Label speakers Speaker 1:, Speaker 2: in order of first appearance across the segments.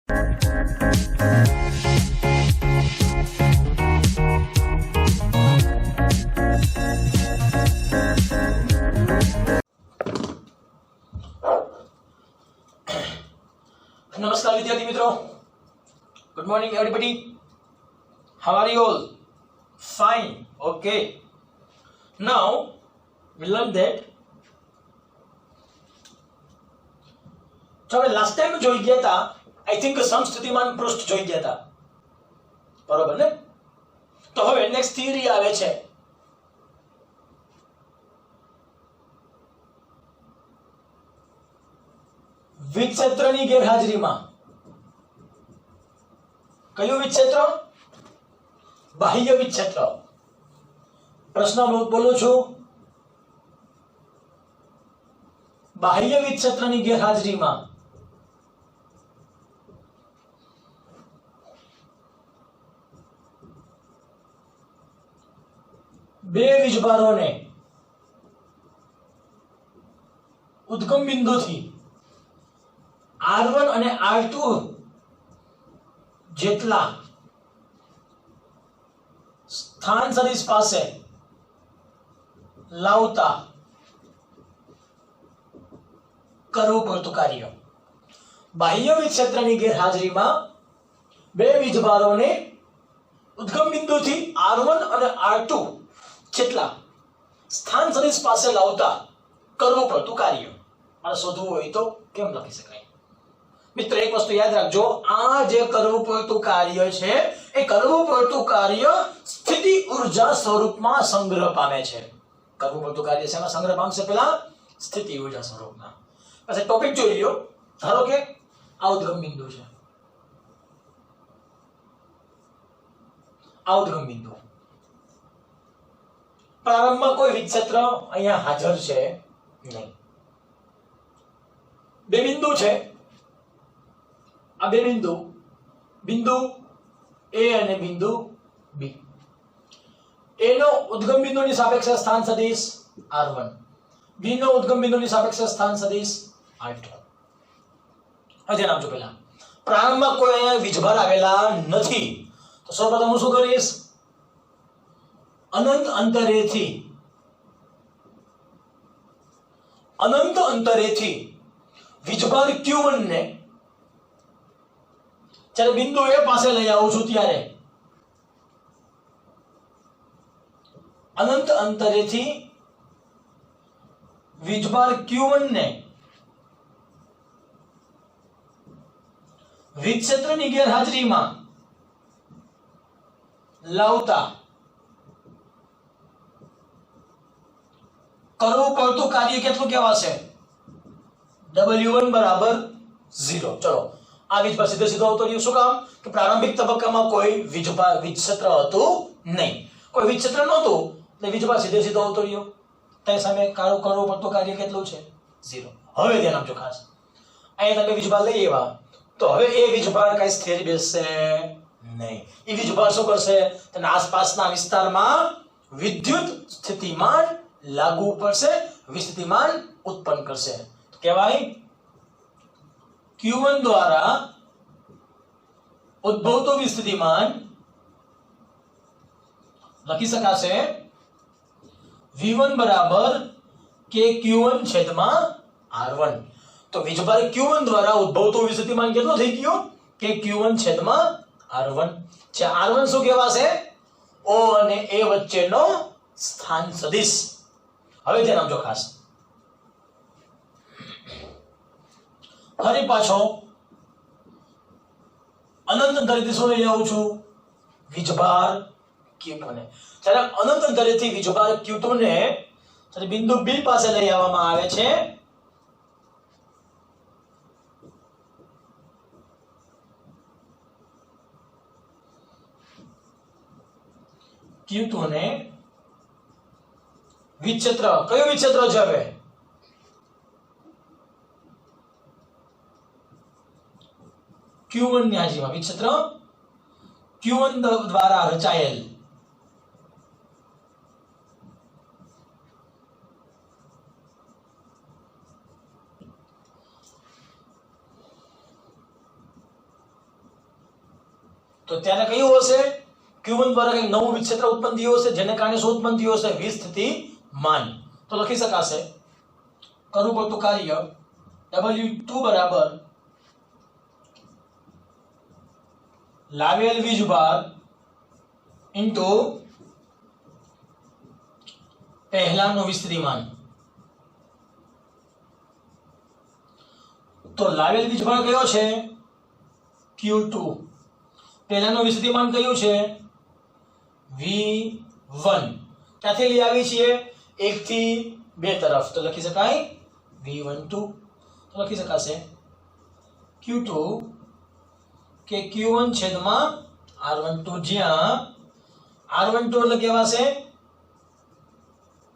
Speaker 1: नमस्कार विद्यार्थी मित्रों, good morning everybody. How are you all? Fine. Okay. Now we learn that. ચાલો last time જોઈ ગયા હતા, આઈ થિંક સમસ્થિતિમાન પૃષ્ઠ જોઈ ગયા હતા, બરોબર ને? તો હવે નેક્સ્ટ થિયરી આવે છે વિક્ષેત્રની ગેરહાજરીમાં. કયું વિક્ષેત્ર? બાહ્ય વિક્ષેત્ર. પ્રશ્ન બોલું છું. બાહ્ય વિક્ષેત્રની ગેરહાજરીમાં બે વીજભારોને ઉદ્ગમ બિંદુથી R1 અને R2 જેટલા સ્થાન સદિશ પાસે લાવતા કરવું પડતું કાર્ય. બાહ્ય વિક્ષેત્રની ગેરહાજરીમાં બે વીજભારોને ઉદ્ગમ બિંદુથી R1 અને R2 જેટલા સ્થાન સદિશ પાસે લાવતા કરવું પડતું કાર્ય. મારે શોધવું હોય તો કેમ લખી શકાય? મિત્ર, એક વસ્તુ યાદ રાખજો, આ જે કરવું પડતું કાર્ય છે એ કરવું પડતું કાર્ય સ્થિતિ ઊર્જા સ્વરૂપમાં સંગ્રહ પામે છે. કરવું પડતું કાર્ય શેમાં સંગ્રહ પામશે? પેલા સ્થિતિ ઊર્જા સ્વરૂપમાં. પછી ટોપિક જોઈ લ્યો. ધારો કે આ ઉદ્ગમ બિંદુ છે, આ ઉદ્ગમ બિંદુ. પ્રારંભમાં કોઈ વિક્ષેત્ર અહીંયા હાજર છે નહીં. બે બિંદુ છે, આ બે બિંદુ, બિંદુ A અને બિંદુ B. A નો ઉદ્ગમ બિંદુની સાપેક્ષે સ્થાન સદિશ R1, B નો ઉદ્ગમ બિંદુની સાપેક્ષે સ્થાન સદિશ R2. હવે ધ્યાન આપજો. પહેલા પ્રારંભમાં કોઈ અહીંયા વીજભાર આવેલા નથી, તો સૌપ્રથમ હું શું કરીશ? અનંત અંતરેથી વીજભાર Q1 ને જ્યારે બિંદુ A પાસે લઈ આવું છું ત્યારે અનંત અંતરેથી વીજભાર Q1 ને વિક્ષેત્રની ગેરહાજરીમાં લાવતા કરવું પડતું કાર્ય કેટલું કહેવાશે? W1 બરાબર 0. ચલો, આ વીજભાર સીધો સીધો આવતો રહ્યો. શું કામ? કે પ્રારંભિક તબક્કામાં કોઈ વિક્ષેત્ર હતું નહીં, કોઈ વિક્ષેત્ર નહોતું, એટલે વીજભાર સીધો સીધો આવતો રહ્યો. તેની સામે કરવું પડતું કાર્ય કેટલું છે? 0. હવે ધ્યાન આપજો ખાસ. અહીંયા તમે વીજભાર લઈ આવ્યા, તો હવે એ વીજભાર કઈ સ્થિર બેસશે નહીં. એ વીજભાર શું કરશે? તેના આસપાસના વિસ્તારમાં વિદ્યુત સ્થિતિમાન લાગુ પડશે, વિસ્થિતિમાન ઉત્પન્ન કરશે. કહેવાય Q1 દ્વારા ઉદ્ભવતું વિસ્થિતિમાન લખી શકાશે V1 બરાબર KQ1 છેદમાં R1. તો વીજભાર Q1 દ્વારા ઉદ્ભવતું વિસ્થિતિમાન કેટલું થઈ ગયું? KQ1 છેદમાં R1. જે R1 શું કહેવાશે? O અને A વચ્ચેનો સ્થાન સદિશ. હવે ધ્યાન આપજો ખાસ. ફરી પાછો અનંત અંતરેથી શું લઈ આવું છું? વીજભાર Q2 ને. જ્યારે અનંત અંતરેથી વીજભાર Q2 ને જ્યારે બિંદુ B પાસે લઈ આવવામાં આવે છે, Q2 ને વિક્ષેત્ર, કયું વિક્ષેત્ર છે? હવે Q1 ની હાજરીમાં વિક્ષેત્ર Q1 દ્વારા રચાયેલ તો ત્યારે કયું હશે? Q1 દ્વારા કંઈક નવું વિક્ષેત્ર ઉત્પન્ન થયું હશે, જેને કારણે શું ઉત્પન્ન થયું હશે? વિસ્થિતિમાન. તો લખી શકાશે કરવું પડતું કાર્ય W2 બરાબર લાવેલ વીજભાર ઇન્ટુ પહેલાનું વિસ્તરીમાન. તો લાવેલ વીજભાર કયો છે? Q2. પહેલાનું વિસ્તરીમાન કયું છે? V1. ક્યાંથી લઈ આવી છીએ? 1 થી 2 તરફ. તો લખી શકાય V12. તો લખી શકાશે Q2 કે Q1 છેદમાં R12, જ્યાં R12 એટલે કેવા છે?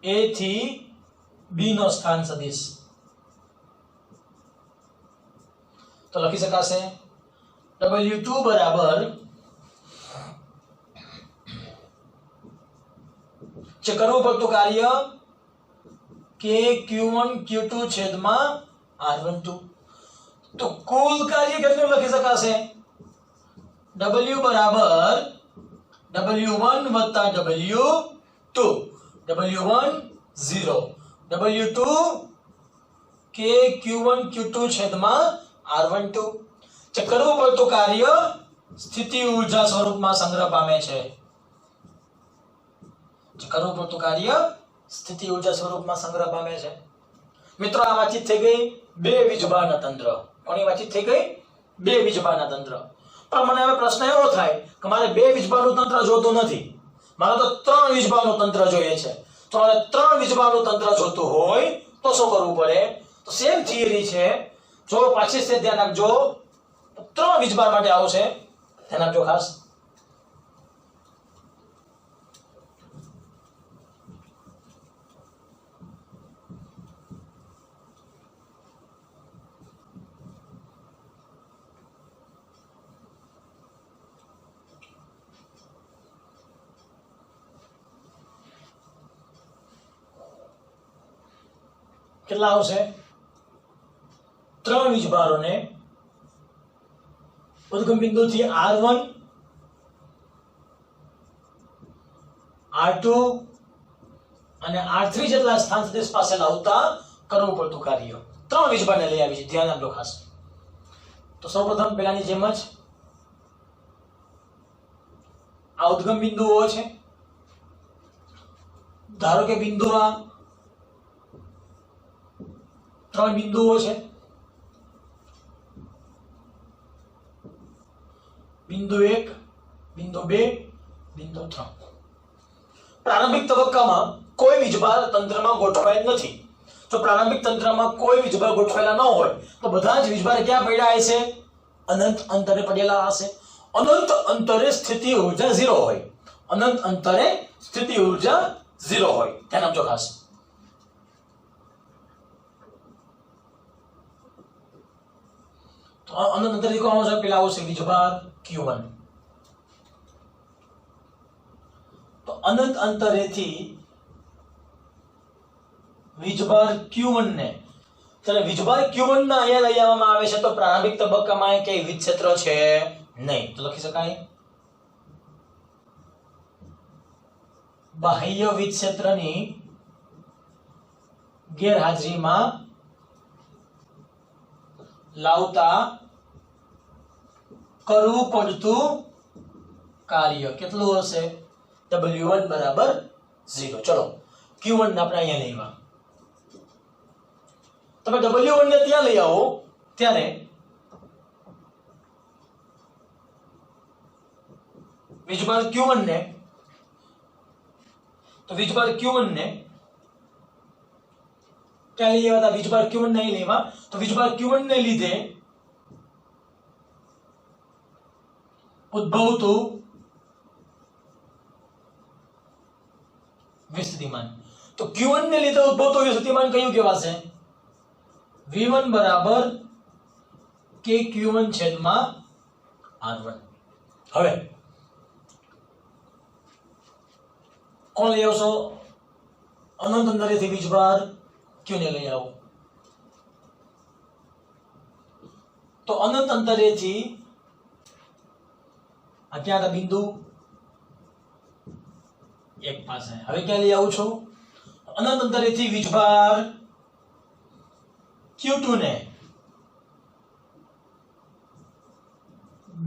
Speaker 1: A થી B નો સ્થાન સદિશ. તો લખી શકાશે W2 બરાબર જે કરવું પડતું કાર્ય કે Q1 Q2 છેદમાં R12. તો કુલ કાર્ય કેટલું લખી શકાશે? W બરાબર W1 વત્તા W2. W1 0, W2 કે Q1 Q2 છેદમાં R12. જે કરવું પડતું કાર્ય સ્થિતિ ઊર્જા સ્વરૂપમાં સંગ્રહ પામે છે. જે કરવું પડતું કાર્ય સ્થિતિ ઊર્જા સ્વરૂપમાં સંગ્રહ પામે છે. મિત્રો આ વાતચીત થઈ ગઈ બે વીજભારના તંત્ર. કોની વાતચીત થઈ ગઈ? બે વીજભારના તંત્ર. પણ મને હવે પ્રશ્ન એવો થાય કે મારે બે વીજભારનું તંત્ર જોતું નથી, મારે તો 3 વીજભારનું તંત્ર જોઈએ છે. તો મારે 3 વીજભારનું તંત્ર જોતું હોય તો શું કરવું પડે? તો સેમ થિયરી છે. જો પાછી છે ધ્યાન આપજો, 3 વીજભાર માટે આવશે, ધ્યાન આપજો ખાસ. કેટલા આવશે? 3 વીજભારોને ઉદ્ગમ બિંદુથી R1, R2 અને R3 જેટલા સ્થાન સદિશ પાસે લાવતા કરવું પડતું કાર્ય. 3 વીજભારને લઈ આવી છે, ધ્યાન આપજો ખાસ. તો સૌપ્રથમ પહેલાની જેમ જ આ ઉદ્ગમ બિંદુઓ છે. ધારો કે બિંદુમાં 3 બિંદુઓ છે. બિંદુ 1, બિંદુ 2, બિંદુ 3. પ્રારંભિક તબક્કામાં કોઈ વીજભાર તંત્રમાં ગોઠવાયેલ નથી. જો પ્રારંભિક તંત્રમાં કોઈ વીજભાર ગોઠવાયેલા ન હોય તો બધા જ વીજભાર ક્યાં પડ્યા હશે? અનંત અંતરે પડેલા હશે. અનંત અંતરે સ્થિતિ ઊર્જા 0 હોય. અનંત અંતરે સ્થિતિ ઊર્જા 0 હોય. ધ્યાન આપજો ખાસ. તો અનંત અંતરે કોણ આવશે? પેલા આવશે વીજભાર Q1. તો અનંત અંતરેથી વીજભાર Q1 ને, ત્યારે વીજભાર Q1 ને અહીંયા લઈ આવવામાં આવે છે તો પ્રારંભિક તબક્કામાં કે વીજ ક્ષેત્ર છે નહીં. તો લખી શકાય બાહ્ય વીજ ક્ષેત્રની ગેરહાજરીમાં લાવતા કરવું પડતું કાર્ય કેટલું હશે? W1 બરાબર 0. ચલો Q1 ને આપણે અહીંયા લઈ આવ્યા. તમે W1 ને ત્યાં લઈ આવો ત્યારે વીજભાર Q1 ને, તો વીજભાર Q1 ને ક્યાં લઈ આવ્યા? વીજભાર Q1 ને અહીં લેવા. તો વીજભાર Q1 ને લીધે ઉદ્ભવતું વિસ્થિતિમાન. તો Q1 ને લીધે ઉદ્ભવતું વિસ્થિતિમાન કયું કહેવાશે? V1 બરાબર કે Q1 છેદમાં R1. હવે કોણ લઈ આવશો? અનંત અંતરેથી વીજભાર Q ને લઈ આવો. તો અનંત અંતરેથી આ ક્યાં હતા બિંદુ 1 પાસે. હવે ક્યાં લઈ આવું છું? અનંત અંતરેથી વીજભાર Q2 ને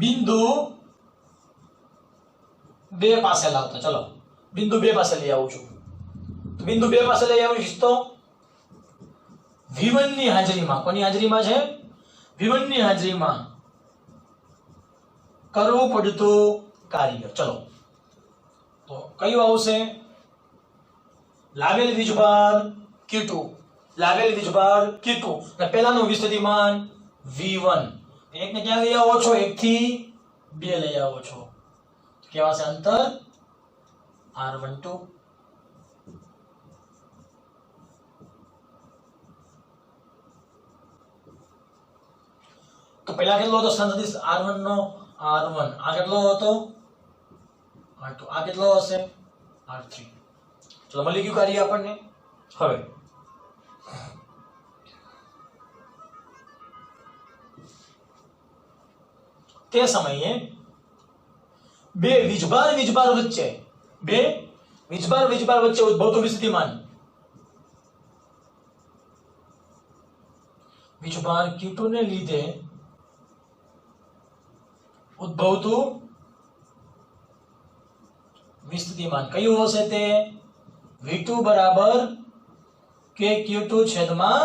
Speaker 1: બિંદુ 2 પાસે લાવતા. ચલો બિંદુ 2 પાસે લઈ આવું છું. તો બિંદુ 2 પાસે લઈ આવીશ તો V1 ની હાજરીમાં, કોની હાજરીમાં છે? V1 ની હાજરીમાં કરવું પડતું કાર્ય. ચલો તો કયું આવશે? લાવેલ વીજભાર Q2, લાવેલ વીજભાર Q2 અને પહેલાનું વિસ્થિતિમાન V1. એકને ક્યાં લઈ આવો છો? 1 થી 2 લઈ આવો છો. કેવા છે અંતર? R12. તો પહેલા કેટલો હતો સ્થાન સદિશ R1 નો? R1. આ કેટલો હતો? R2. આ કેટલો હશે? R3. ચલો મળી ગયું કાર્ય આપણને. હવે તે સમયે બે વીજભાર વચ્ચે ઉદ્ભવતું વિસ્થિતિમાન વીજભાર Q2 ને લીધે ઉદ્ભવતું વિસ્થિતિમાન કયું હશે? તે V2 બરાબર KQ2 છેદમાં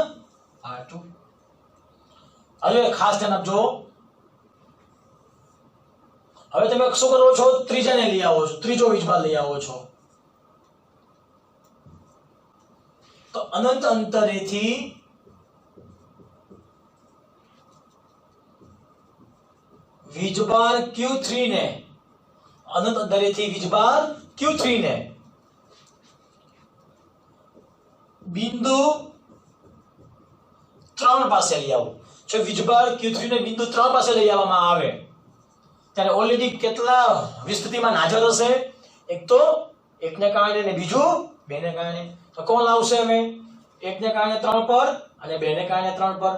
Speaker 1: R2. હવે ખાસ ધ્યાન આપજો. હવે તમે શું કરો છો? ત્રીજાને લઈ આવો છો, ત્રીજો વીજભાર લઈ આવો છો. તો અનંત અંતરેથી વીજભાર Q3 ને અનંત અંતરેથી વીજભાર Q3 ને બિંદુ 3 પાસે લઈ આવો. જો વીજભાર Q3 ને બિંદુ 3 પાસે લઈ આવવામાં આવે ત્યારે ઓલરેડી કેટલા વિસ્થિતિમાન હાજર હશે? એક તો 1 ને કારણે અને બીજું 2 ને કારણે. તો કોણ લાવશે? હવે 1 ને કારણે 3 પર અને 2 ને કારણે 3 પર.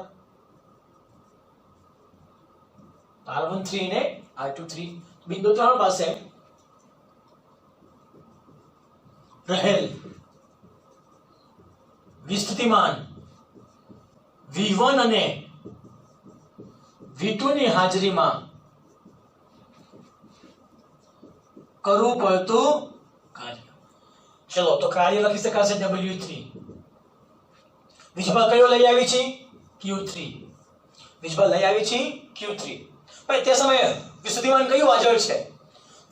Speaker 1: R13 ને R23 બિંદુ 3 પાસે રહેલ વિસ્થિતિમાન V1 અને V2 ની હાજરીમાં કરવું પડતું કાર્ય. ચલો તો કાર્ય લખી શકાશે W3. વીજભાર કયો લઈ આવી છે? Q3. વીજભાર લઈ આવી છે Q3. ભાઈ તે સમયે વિસ્થિતિમાન કયું હાજર છે?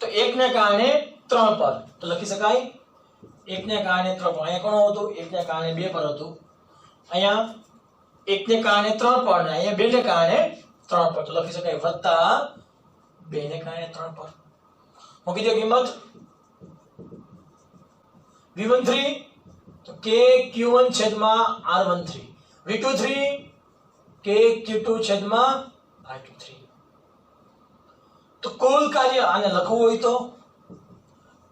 Speaker 1: તો 1 ને કારણે 3 પર. તો લખી શકાય 1 ને કારણે 3 પર. અહીંયા કોણ હતું? 1 ને કારણે 2 પર હતું. અહીંયા 1 ને કારણે 3 પર અને અહીંયા 2 ને કારણે 3 પર. તો લખી શકાય વત્તા 2 ને કારણે 3 પર. મૂકી દો કિંમત. V13 તો KQ1 છેદમાં R13. V23 KQ2 છેદમાં R23. તો કુલ કાર્ય આને લખવું હોય તો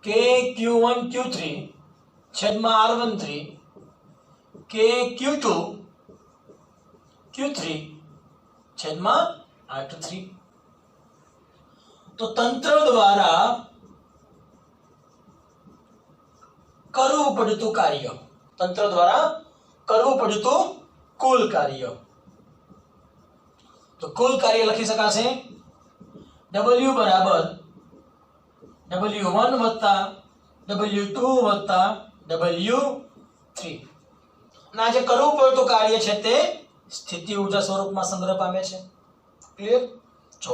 Speaker 1: KQ1 Q3 છેદમાં R13 KQ2 Q3 છેદમાં R23. તો તંત્ર દ્વારા કરવું પડતું કાર્ય, તંત્ર દ્વારા કરવું પડતું કુલ કાર્ય. તો કુલ કાર્ય લખી શકાશે W બરાબર W1 વત્તા W2 વત્તા W3. ના જે કરવું પડતું કાર્ય છે તે સ્થિતિ ઊર્જા સ્વરૂપમાં સંગ્રહ પામે છે. ક્લિયર? જો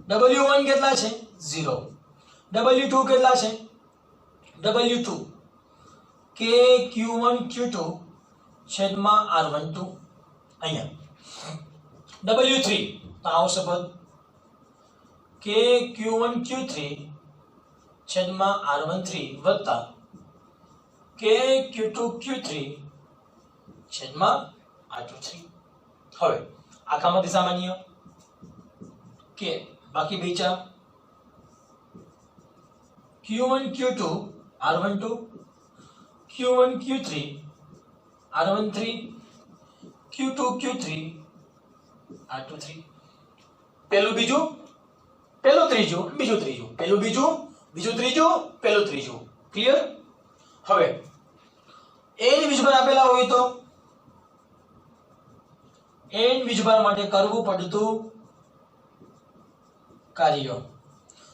Speaker 1: W1 કેટલા છે? 0. W2 કેટલા છે? W2 KQ1 Q2 છેદમાં R12. અહીંયા W3 તો આવશે પદ KQ1 Q3 છેદમાં R13 વત્તા KQ2 Q3 છેદમાં R23. હવે આખામાંથી સામાન્ય કે બાકી બેચા Q1 Q2 R12 Q1 Q3 R13 Q2 Q3 R23. પહેલું બીજું પહેલું ત્રીજું બીજું ત્રીજું, પહેલું બીજું બીજું ત્રીજું પહેલું ત્રીજું. ક્લિયર? હવે n વીજભાર આપેલા હોય તો n વીજભાર માટે કરવું પડતું કાર્ય.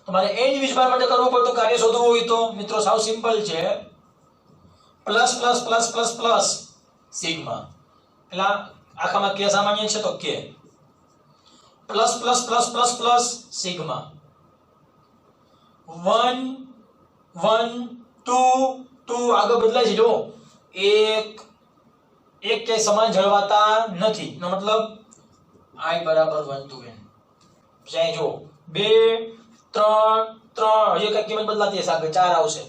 Speaker 1: તમારે n વીજભાર માટે કરવું પડતું કાર્ય શોધવું હોય તો મિત્રો સાવ સિમ્પલ છે. Plus plus plus plus plus sigma. પેલા આખામાં કે સામાન્ય છે તો કે plus plus plus plus plus sigma 1 1 2 2 આગળ બદલાય છે. જો એક કે સમાન જળવાતા નથી નો મતલબ I બરાબર 1 to n. જાય જો 2 3 3 હજી કઈ કિંમત બદલાતી હશે, આગળ 4 આવશે,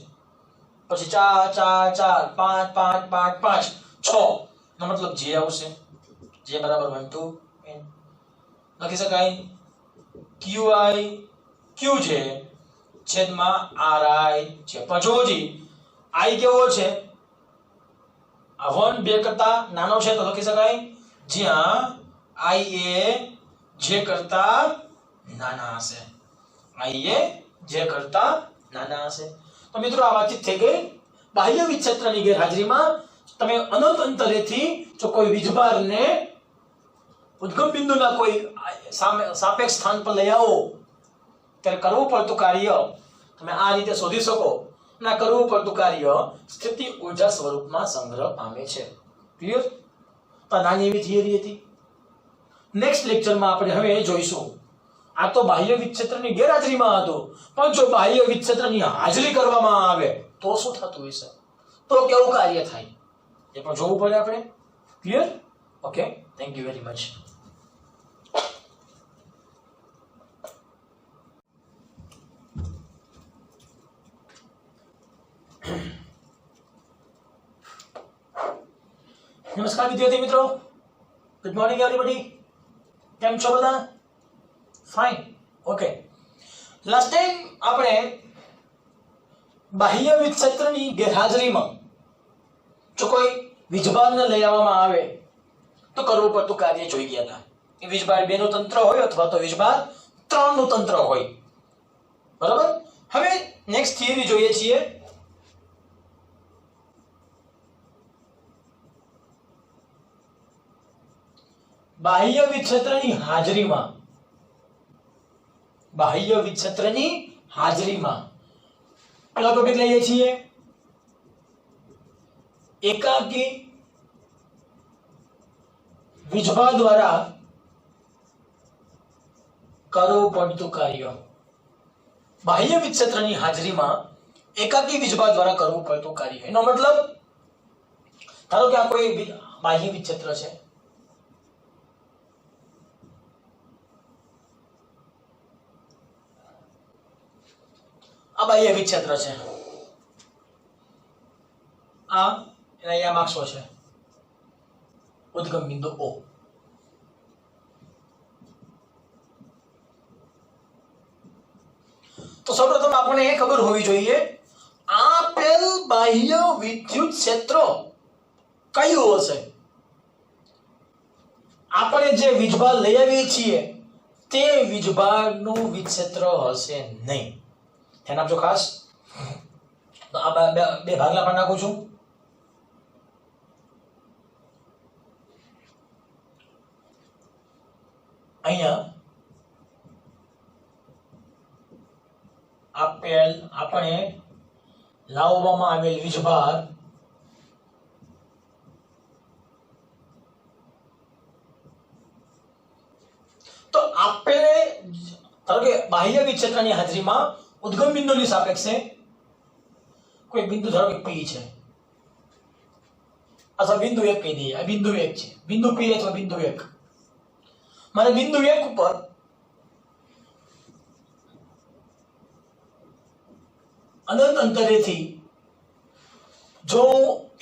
Speaker 1: પછી 4 4 4 5 5 5 6 નો મતલબ j આવશે. j બરાબર 1 to n લખી શકાય qi qj છેદમાં ri છે. પણ જો જી i કેવો છે, આ 1 2 કરતા નાનો છે તો લખી શકાય જ્યાં i એ j કરતા નાના હશે. i એ j કરતા નાના હશે. તો મિત્રો આ વાતચીત થઈ ગઈ. બાહ્ય વિજક્ષેત્રની ગેરહાજરીમાં તમે અનંત અંતરેથી જો કોઈ વીજભારને ઉદ્ગમ બિંદુના કોઈ સાપેક્ષ સ્થાન પર લઈ આવો ત્યારે કરવું પડતું કાર્ય તમે આ રીતે શોધી શકો. ના કરવું પડતું કાર્ય સ્થિતિ ઊર્જા સ્વરૂપમાં સંગ્રહ પામે છે. ક્લિયર? તો નાની એવી થિયરી હતી. નેક્સ્ટ લેક્ચરમાં આપણે હવે જોઈશું. આ તો બાહ્ય વિજક્ષેત્રની ગેરહાજરીમાં હતું, પણ જો બાહ્ય વિજક્ષેત્રની હાજરી કરવામાં આવે તો શું થતું હશે, તો કેવું કાર્ય થાય એ પણ જોવું પડે આપણે. Clear? Okay, thank you very much. નમસ્કાર વિદ્યાર્થી મિત્રો, ગુડ મોર્નિંગ એવરીબડી. કેમ છો બધા? ફાઇન. ઓકે, લાસ્ટ ટાઈમ આપણે બાહ્ય વિજક્ષેત્રની ગેરહાજરીમાં જો કોઈ વીજભારને લઈ આવવામાં આવે તો કરવું પડતું કાર્ય જોઈ ગયા હતા. એ વીજભાર 2 નું તંત્ર હોય અથવા તો વીજભાર 3 નું તંત્ર હોય. બરાબર? હવે નેક્સ્ટ થિયરી જોઈએ છીએ. બાહ્ય વિજક્ષેત્રની હાજરીમાં પેલા ટોપિક લઈએ છીએ એકાકી વીજભાર દ્વારા કરવું પડતું કાર્ય. બાહ્ય વિજક્ષેત્રની હાજરીમાં એકાકી વીજભાર દ્વારા કરવું પડતું કાર્ય. એનો મતલબ ધારો કે આ કોઈ બાહ્ય વિજક્ષેત્ર છે, આ બાહ્ય વિજક્ષેત્ર છે, આ અહીંયા માર્ક્સો છે, ઉદ્ગમ બિંદુ O. તો સૌપ્રથમ આપણને એ ખબર હોવી જોઈએ આપેલ બાહ્ય વિદ્યુત ક્ષેત્ર કયું હશે. આપણે જે વીજભાર લઈ આવીએ છીએ તે વીજભારનું વિજક્ષેત્ર હશે નહીં. ધ્યાન આપજો ખાસ. તો આ બે ભાગલા પર નાખું છું. અહીંયા આપણે લાવવામાં આવેલ વીજભાર તો આપણે ધારો કે બાહ્ય વિજક્ષેત્રની હાજરીમાં ઉદ્ગમ બિંદુની સાપેક્ષે કોઈ બિંદુ ધારો કે P છે અથવા બિંદુ 1 કહી દઈએ. આ બિંદુ 1 છે, બિંદુ P અથવા બિંદુ 1. મારે બિંદુ 1 ઉપર અનંત અંતરેથી જો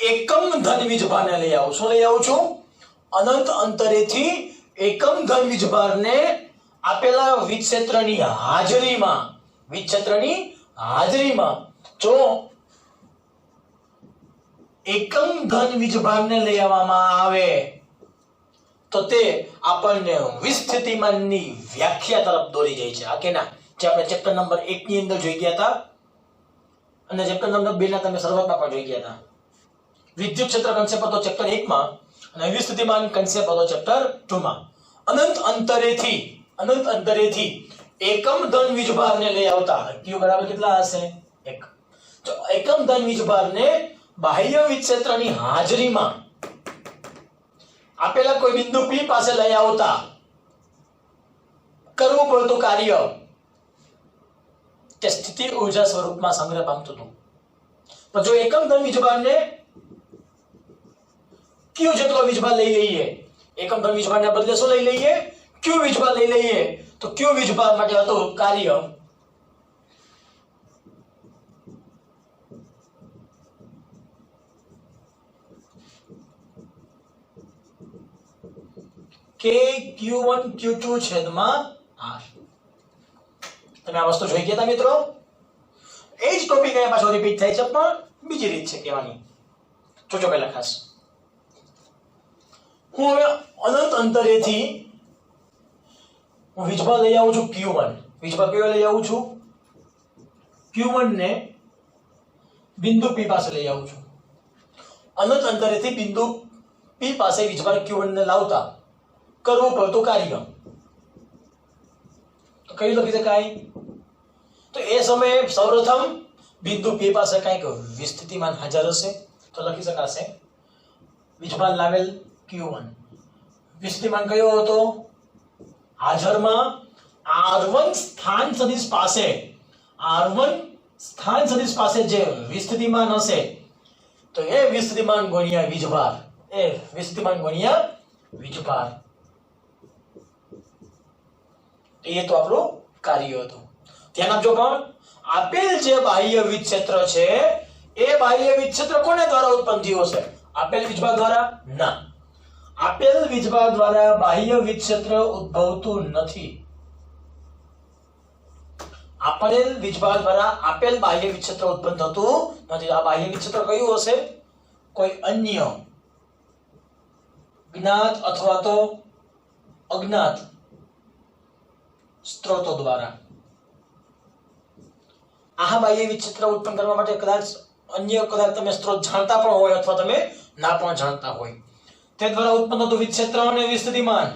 Speaker 1: એકમ ધન વીજભારને લઈ આવું. શું લઈ આવું છું? અનંત અંતરેથી એકમ ધન વીજભારને આપેલા વિજક્ષેત્રની હાજરીમાં જો એકમ ધન વીજભારને લઈ આવવામાં આવે તો તે આપણને વિસ્થિતિમાનની વ્યાખ્યા તરફ દોરી જાય છે. આ કે ના, જે આપણે ચેપ્ટર નંબર 1 ની અંદર જોઈ ગયા હતા અને ચેપ્ટર નંબર 2 ના તમે શરૂઆતમાં પણ જોઈ ગયા હતા. વિદ્યુત ક્ષેત્ર કન્સેપ્ટ હતો ચેપ્ટર 1 માં અને વિસ્થિતિમાન કન્સેપ્ટ હતો ચેપ્ટર 2 માં. અનંત અંતરેથી એકમ ધન વીજભારને લઈ આવતા q બરાબર કેટલા હશે 1. તો એકમ ધન વીજભારને બાહ્ય વિદ્યુત હાજરીમાં આપેલા કોઈ બિંદુ p પાસે લઈ આવતા કરવું પડતું કાર્ય તે સ્થિતિ ઊર્જા સ્વરૂપમાં સંગ્રહ પામતું હતું. પણ જો એકમ ધન વીજભારને q જેટલો વીજભાર લઈ લઈએ, એકમ ધન વીજભારને બદલે શું લઈ લઈએ? q વીજભાર લઈ લઈએ, તો q વીજભાર માટે હતું કાર્ય k q1 q2 છેદમાં r. તમે આ વસ્તુ જોઈ ગયા હતા મિત્રો? એ જ ટોપિક અહીંયા પાછો રિપીટ થાય છે પણ બીજી રીત છે કહેવાની. જોજો પહેલા ખાસ. હું હવે અનંત અંતરેથી હું વીજભાર લઈ આવું છું q1. વીજભાર કયો લઈ આવું છું? q1 ને બિંદુ p પાસે લઈ આવું છું. અનંત અંતરેથી બિંદુ p પાસે વીજભાર q1 ને લાવતા કરવું પડતું કાર્ય તો કઈ લખી શકાય? તો એ સમયે સૌપ્રથમ બિંદુ p પાસે કંઈક વિસ્થિતિમાન હાજર હશે તો લખી શકાશે વીજભાર લાવેલ q1. વિસ્થિતિમાન કયો હતો? હાજરમાં r1 સ્થાન સદિશ પાસે જે વિસ્થિતિમાન હશે તો એ વિસ્થિતિમાન ગુણ્યા વીજભાર, એ તો આપણું કાર્ય હતું. ધ્યાન આપજો. પણ આપેલ જે બાહ્ય વિદ્યુત ક્ષેત્ર છે એ બાહ્ય વિદ્યુત ક્ષેત્ર કોને દ્વારા ઉત્પન્ન થયું છે? આપેલ વીજભાર દ્વારા? ના, આપેલ વીજભાર દ્વારા બાહ્ય વિદ્યુત ક્ષેત્ર ઉદ્ભવતું નથી. આપેલ વીજભાર દ્વારા આપેલ બાહ્ય વિદ્યુત ક્ષેત્ર ઉત્પન્ન થતું નથી. આ બાહ્ય વિદ્યુત ક્ષેત્ર કયું હશે? કોઈ અન્ય જ્ઞાત અથવા તો અજ્ઞાત સ્ત્રોતો દ્વારા. આ બાહ્ય વિદ્યુત ક્ષેત્ર ઉત્પન્ન કરવા માટે કદાચ તમે સ્ત્રોત જાણતા પણ હોય અથવા તમે ના પણ જાણતા હોય તે દ્વારા ઉત્પન્ન થતું વિદ્યુત ક્ષેત્ર અને વિસ્થિતિમાન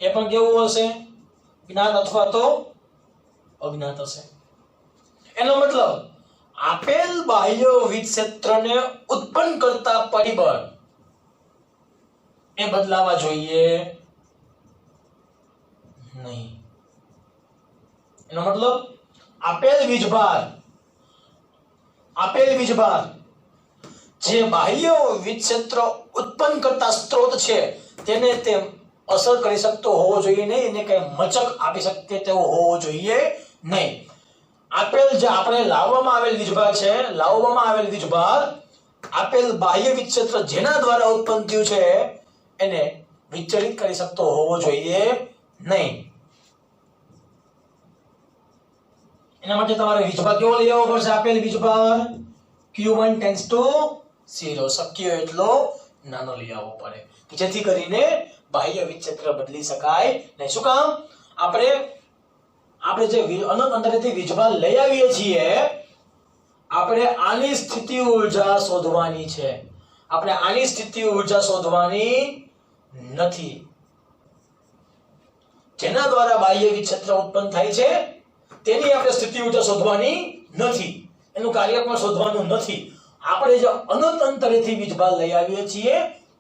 Speaker 1: એ પણ કેવું હશે? જ્ઞાત અથવા તો અજ્ઞાત હશે. એનો મતલબ આપેલ બાહ્ય વિદ્યુત ક્ષેત્રને ઉત્પન્ન કરતા પરિબળ એ બદલાવા જોઈએ નહીં. એનો મતલબ આપેલ વીજભાર જે બાહ્ય વિદ્યુત ક્ષેત્ર ઉત્પન્ન કરતા સ્ત્રોત છે તેને તે અસર કરી શકતો હોવો જોઈએ નહીં, એને કઈ મચક આપી શકે તેવો હોવો જોઈએ નહીં. આપેલ જે આપણે લાવવામાં આવેલ વીજભાર આપેલ બાહ્ય વિદ્યુત ક્ષેત્ર જેના દ્વારા ઉત્પન્ન થયું છે એને વિચલિત કરી શકતો હોવો જોઈએ નહીં. એના માટે તમારે વીજભાર કેવો લઈ આવવો પડશે? આપેલ વીજભાર q1 ટેન્ડ્સ ટુ 0, શક્ય એટલો નાનો લઈ આવવો પડે કે જેથી કરીને બાહ્ય વિદ્યુત ક્ષેત્ર બદલી શકાય નહીં. શું કામ? આપણે જે અનંત અંતરેથી વીજભાર લઈ આવીએ છીએ આપણે આની સ્થિતિ ઊર્જા શોધવાની છે. આપણે આની સ્થિતિ ઊર્જા શોધવાની નથી. જેના દ્વારા બાહ્ય વિદ્યુત ક્ષેત્ર ઉત્પન્ન થાય છે તેની આપણે સ્થિતિ ઊર્જા શોધવાની નથી, એનું કાર્ય પણ શોધવાનું નથી. આપણે જે અનંત અંતરેથી વીજભાર લઈ આવીએ છીએ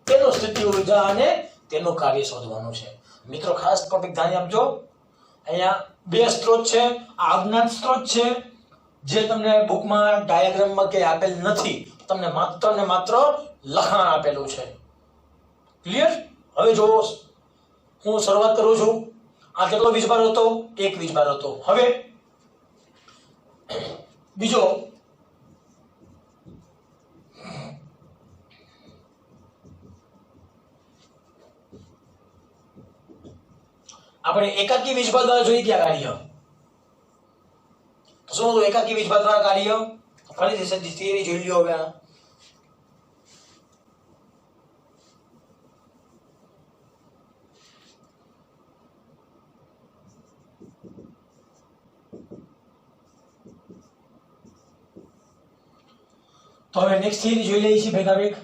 Speaker 1: તેનો સ્થિતિ ઊર્જા અને તેનું કાર્ય શોધવાનું છે. મિત્રો ખાસ ટોપિક ધ્યાન આપજો. અહીંયા બે સ્ત્રોત છે. આ અજ્ઞાત સ્ત્રોત છે જે તમને બુકમાં ડાયાગ્રામમાં કે આપેલ નથી, તમને માત્ર ને માત્ર લખાણ આપેલું છે. ક્લિયર? હવે જો હું શરૂઆત કરું છું. આ કેટલો વીજભાર હતો? એક વીજભાર હતો. હવે બીજો આપણે એકાકી વીજભાર દ્વારા જોઈ ગયા કાર્ય. તો શું હતું એકાકી વીજભાર દ્વારા કાર્ય? ફરીથી થિયરી જોઈ લ્યો. હવે તો હવે નેક્સ્ટ થિયરી જોઈ લઈએ છીએ ભેગા ભેગ.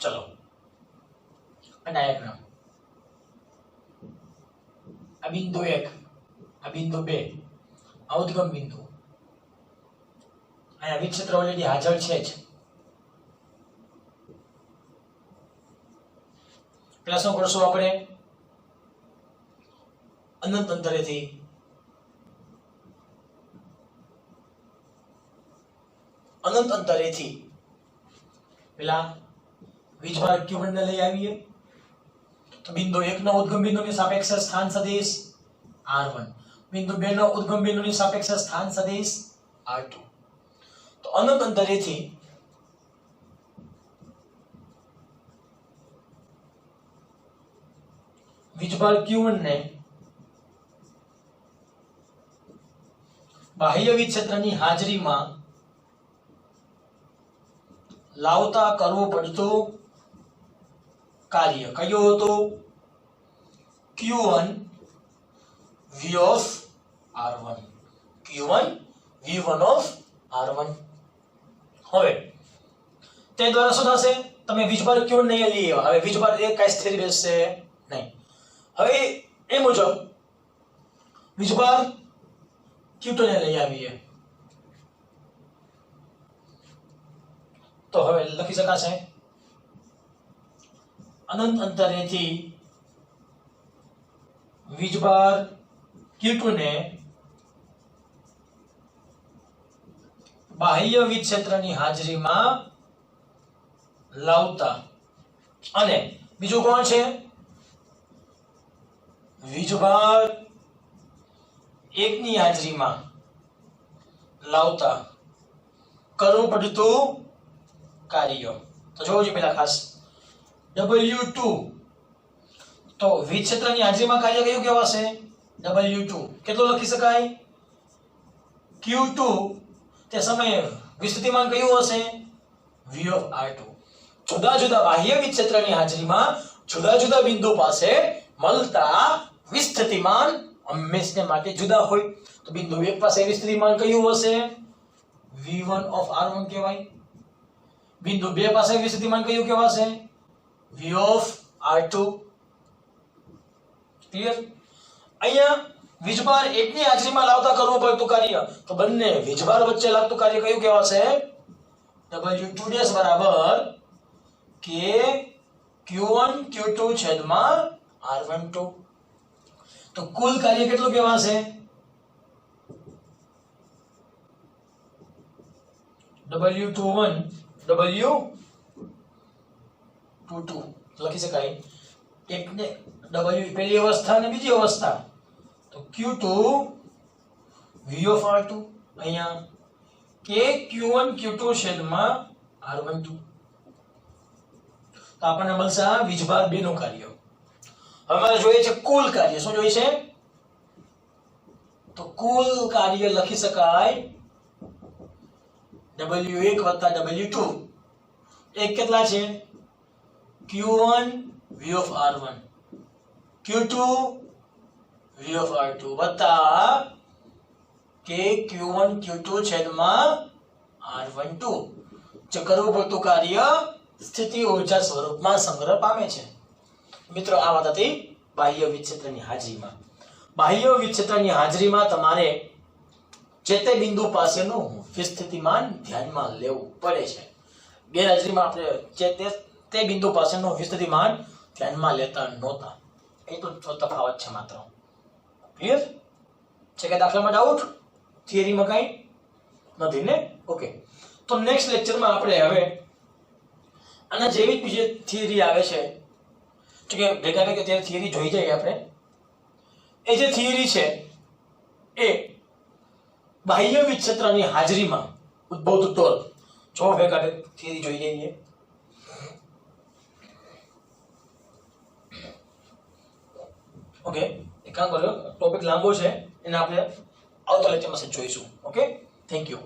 Speaker 1: ચલો, ડાયાગ્રામ. આ બિંદુ 1, આ બિંદુ 2, આ ઉદ્ગમ બિંદુ. અહીંયા વિક્ષેત્ર ઓલરેડી હાજર છે જ. પેલા શું કરશું આપણે? અનંત અંતરેથી પેલા વીજભાર Q1 ને લઈ આવીએ. તો બિંદુ 1 નો ઉદ્ગમ બિંદુની સાપેક્ષે સ્થાન સદિશ R1, બિંદુ 2 નો ઉદ્ગમ બિંદુની સાપેક્ષે સ્થાન સદિશ R2. તો અનંત અંતરેથી વીજભાર Q1 ને બાહ્ય વિક્ષેત્રની હાજરીમાં લાવતા કરવું પડતું કાર્ય કયું હતું? Q1 V of R1, Q1 V1 of R1. હવે તે દ્વારા શું થશે? તમે વીજભાર Q1 નહીં લઈ આવ્યા, હવે વીજભાર એક કઈ સ્થિર બેસશે નહીં. હવે એ મુજબ વીજભાર Q2 ને લઈ આવીએ. તો હવે લખી શકાશે અનંત અંતરેથી વીજભાર Q2 ને બાહ્ય વિક્ષેત્રની હાજરીમાં લાવતા, અને બીજું કોણ છે? વીજભાર 1 ની હાજરીમાં લાવતા કરવું પડતું કાર્ય. તો જોજો પેલા ખાસ W2. તો વિક્ષેત્રની હાજરીમાં કાર્ય કયું કહેવાશે? W2. કેટલું લખી શકાય? Q2 તે સમયે વિસ્થિતિમાન કયું હશે? V of R2. જુદા જુદા બાહ્ય વિક્ષેત્રની હાજરીમાં જુદા જુદા બિંદુ પાસે મળતા વિસ્થિતિમાન હંમેશા માટે જુદા હોય. તો બિંદુ 1 પાસે વિસ્થિતિમાન કયું હશે? V1 of R1 કહેવાય. બિંદુ 2 પાસે વિસ્થિતિમાન કયું કહેવાશે? V of R2. ક્લિયર? અહીંયા વીજભાર 1 ની હાજરીમાં લાવતા કરવું પડતું કાર્ય, તો બંને વીજભાર વચ્ચે લાગતું કાર્ય કયું કહેવાશે? W2 બરાબર K Q1 Q2 છેદમાં R12. તો કુલ કાર્ય કેટલું કહેવાશે? W21 W22 લખી શકાય. એક ને W પહેલી અવસ્થા અને બીજી અવસ્થા, તો Q2 V of R2. અહીંયા K Q1 Q2 છેદમાં R12. તો આપણને મળશે આ વીજભાર 2 નું કાર્ય. હવે મારે જોઈએ છે કુલ કાર્ય. શું જોઈએ છે? તો કુલ કાર્ય લખી શકાય W1 વત્તા W2. એક કેટલા છે? Q1 V of R1, Q2 V of R2 વત્તા K Q1 Q2 છેદમાં R12. જે કરવું પડતું કાર્ય સ્થિતિ ઊર્જા સ્વરૂપમાં સંગ્રહ પામે છે. મિત્રો, આ વાત હતી બાહ્ય વિક્ષેત્રની હાજરીમાં. બાહ્ય વિક્ષેત્રની હાજરીમાં તમારે જે તે બિંદુ પાસેનું વિસ્થિતિમાન ધ્યાનમાં લેવું પડે છે. ગેરહાજરીમાં આપણે જે તે બિંદુ પાસેનું વિસ્થિતિમાન ધ્યાનમાં લેતા નહોતા. એ તો તફાવત છે માત્ર. ક્લિયર છે કે દાખલામાં ડાઉટ? થિયરીમાં કઈ નથી ને? ઓકે. તો નેક્સ્ટ લેક્ચરમાં આપણે હવે આના જેવી બીજી થિયરી આવે છે, તો કે ભેગા ભેગા ત્યારે થિયરી જોઈ જઈએ આપણે. એ જે થિયરી છે એ બાહ્ય વિક્ષેત્રની હાજરીમાં ઉદ્ભવતું ટોર્ક. જો ભેગા ભેગ થિયરી જોઈ જઈએ. ઓકે, એક કામ કરો, ટોપિક લાંબો છે, એને આપણે આવતા લેક્ચરમાં જોઈશું. Okay, thank you.